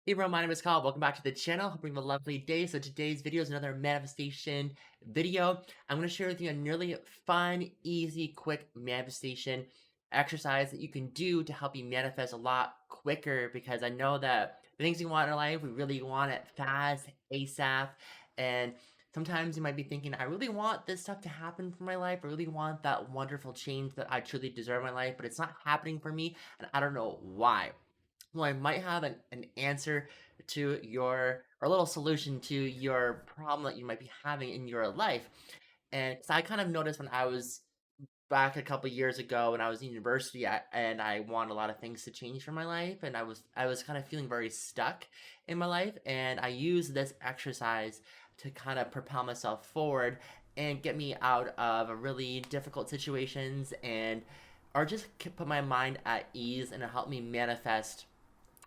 Hey everyone, my name is Kyle. Welcome back to the channel. Hope you have a lovely day. So today's video is another manifestation video. I'm going to share with you a really fun, easy, quick manifestation exercise that you can do to help you manifest a lot quicker, because I know that the things we want in our life, we really want it fast, ASAP. And sometimes you might be thinking, I really want this stuff to happen for my life. I really want that wonderful change that I truly deserve in my life, but it's not happening for me, and I don't know why. Well, I might have an answer to your, or a little solution to your problem that you might be having in your life. And 'cause I kind of noticed when I was back a couple years ago when I was in university, and I wanted a lot of things to change for my life, and I was kind of feeling very stuck in my life, and I used this exercise to kind of propel myself forward and get me out of really difficult situations, and or just put my mind at ease, and it helped me manifest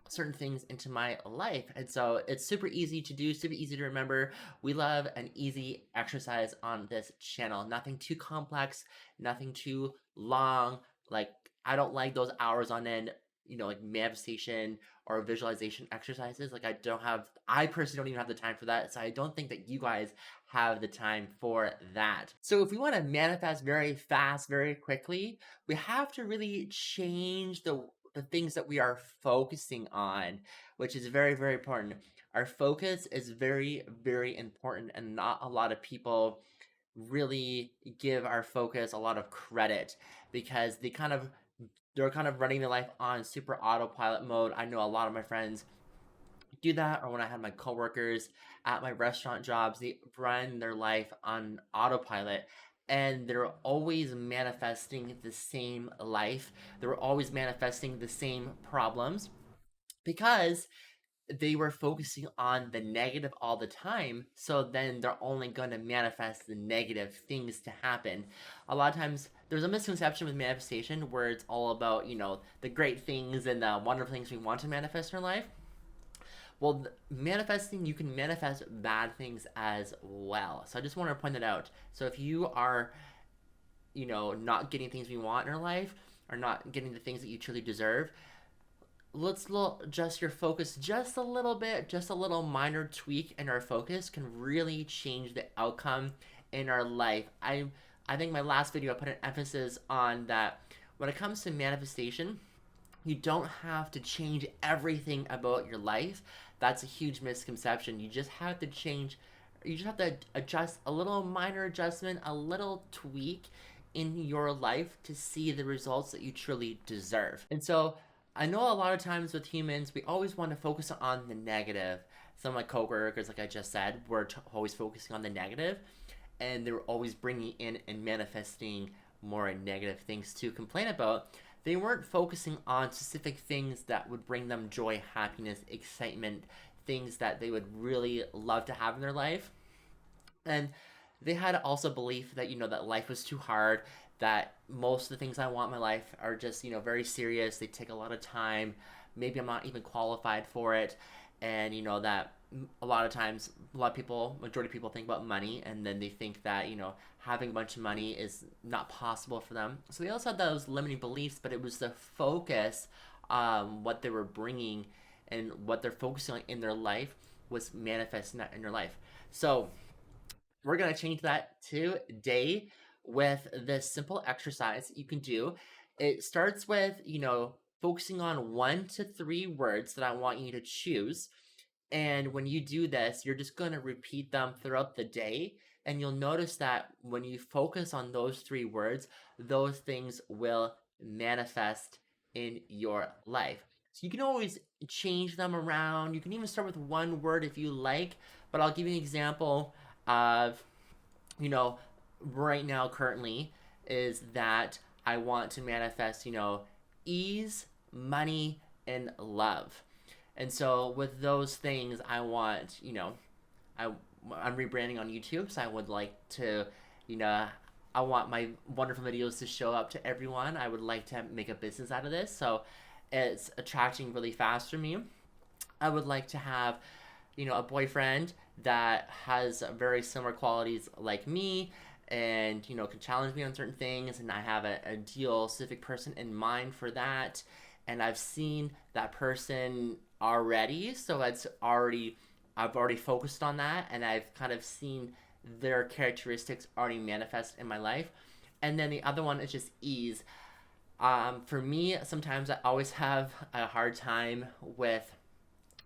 certain things into my life. And so it's super easy to do, super easy to remember. We love an easy exercise on this channel. Nothing too complex, nothing too long. Like, I don't like those hours on end, like manifestation or visualization exercises. Like, I personally don't even have the time for that. So I don't think that you guys have the time for that. So if we want to manifest very fast, very quickly, we have to really change the things that we are focusing on, which is very, very important. Our focus is very, very important, and not a lot of people really give our focus a lot of credit, because they're kind of running their life on super autopilot mode. I know a lot of my friends do that, or when I had my coworkers at my restaurant jobs, they run their life on autopilot, and they're always manifesting the same life. They're always manifesting the same problems because they were focusing on the negative all the time. So then they're only going to manifest the negative things to happen. A lot of times there's a misconception with manifestation where it's all about, the great things and the wonderful things we want to manifest in our life. Well, manifesting, you can manifest bad things as well. So I just want to point that out. So if you are, not getting things we want in our life, or not getting the things that you truly deserve, let's adjust your focus just a little bit. Just a little minor tweak in our focus can really change the outcome in our life. I think my last video I put an emphasis on that when it comes to manifestation, you don't have to change everything about your life. That's a huge misconception. You just have to adjust a little minor adjustment, a little tweak in your life to see the results that you truly deserve. And so I know a lot of times with humans, we always want to focus on the negative. Some of my coworkers, like I just said, were always focusing on the negative, and they were always bringing in and manifesting more negative things to complain about. They weren't focusing on specific things that would bring them joy, happiness, excitement, things that they would really love to have in their life. And they had also belief that, that life was too hard, that most of the things I want in my life are just, very serious. They take a lot of time. Maybe I'm not even qualified for it. And, that a lot of times, majority of people think about money, and then they think that, having a bunch of money is not possible for them. So they also had those limiting beliefs, but it was the focus, what they were bringing and what they're focusing on in their life was manifesting that in their life. So we're going to change that today with this simple exercise that you can do. It starts with, focusing on 1 to 3 words that I want you to choose. And when you do this, you're just going to repeat them throughout the day. And you'll notice that when you focus on those 3 words, those things will manifest in your life. So you can always change them around. You can even start with 1 word if you like. But I'll give you an example of, right now currently is that I want to manifest, ease, money, and love. And so with those things, I want, I'm rebranding on YouTube, so I would like to, I want my wonderful videos to show up to everyone. I would like to make a business out of this, so it's attracting really fast for me. I would like to have, a boyfriend that has very similar qualities like me, and can challenge me on certain things, and I have a ideal specific person in mind for that, and I've seen that person already, so I've already focused on that, and I've kind of seen their characteristics already manifest in my life. And then the other one is just ease. For me, sometimes I always have a hard time with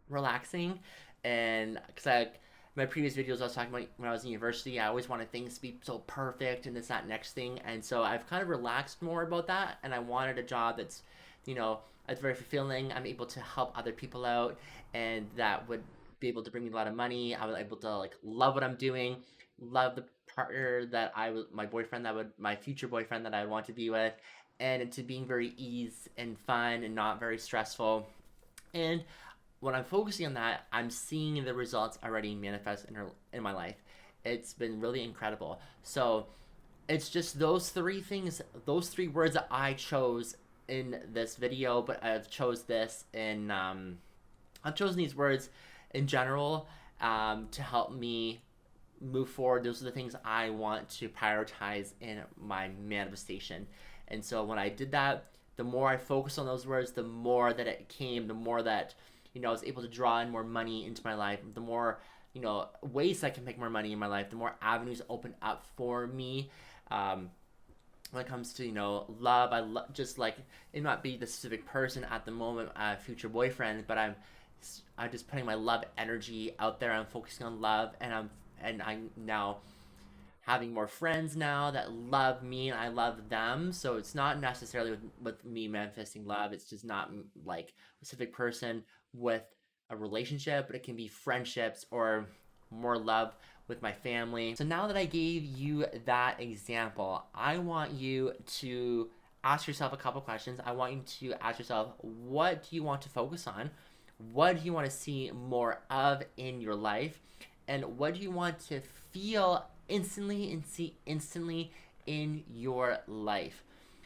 relaxing, and because my previous videos I was talking about when I was in university, I always wanted things to be so perfect and this that next thing, and so I've kind of relaxed more about that, and I wanted a job that's, you know, it's very fulfilling. I'm able to help other people out, and that would be able to bring me a lot of money. I was able to like love what I'm doing, love the partner that I was, my boyfriend that would, my future boyfriend that I want to be with, and into being very ease and fun and not very stressful. And when I'm focusing on that, I'm seeing the results already manifest in my life. It's been really incredible. So it's just those three things, those three words that I chose in this video, but I've chose this in I've chosen these words in general to help me move forward. Those are the things I want to prioritize in my manifestation. And so when I did that, the more I focused on those words, the more that it came, the more that, you know, I was able to draw in more money into my life, the more, you know, ways I can make more money in my life, the more avenues open up for me. When it comes to, you know, love, just like, it might be the specific person at the moment, future boyfriend, but I'm just putting my love energy out there. I'm focusing on love, and I'm now having more friends now that love me and I love them. So it's not necessarily with me manifesting love. It's just not like a specific person with a relationship, but it can be friendships or more love with my family. So now that I gave you that example, I want you to ask yourself a couple questions. I want you to ask yourself, what do you want to focus on? What do you want to see more of in your life? And what do you want to feel instantly and see instantly in your life?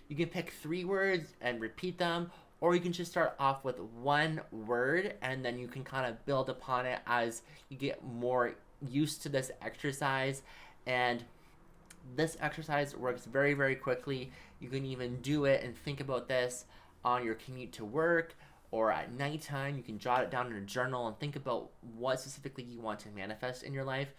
You can pick 3 words and repeat them, or you can just start off with 1 word and then you can kind of build upon it as you get more used to this exercise. And this exercise works very, very quickly. You can even do it and think about this on your commute to work or at nighttime. You can jot it down in a journal and think about what specifically you want to manifest in your life.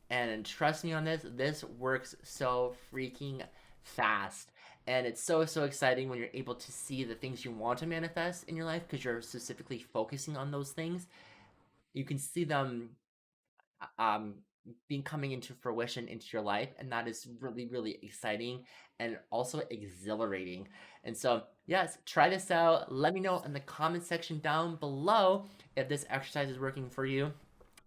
And trust me on this, this works so freaking fast. And it's so, so exciting when you're able to see the things you want to manifest in your life because you're specifically focusing on those things. You can see them um, being coming into fruition into your life, and that is really, really exciting and also exhilarating. And so yes, try this out. Let me know in the comment section down below if this exercise is working for you.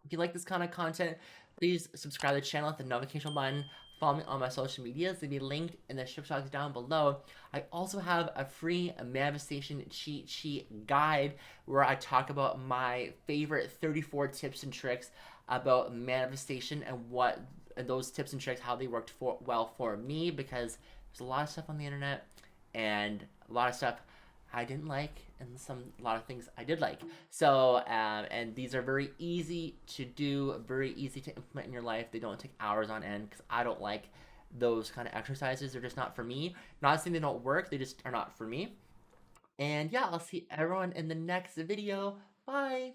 If you like this kind of content, please subscribe to the channel, hit the notification button, follow me on my social medias. They'll be linked in the description box down below. I also have a free manifestation cheat sheet guide where I talk about my favorite 34 tips and tricks about manifestation and what those tips and tricks, how they worked well for me, because there's a lot of stuff on the internet and a lot of stuff I didn't like, and a lot of things I did like. So, and these are very easy to do, very easy to implement in your life. They don't take hours on end because I don't like those kind of exercises. They're just not for me. Not saying they don't work, they just are not for me. And yeah, I'll see everyone in the next video. Bye!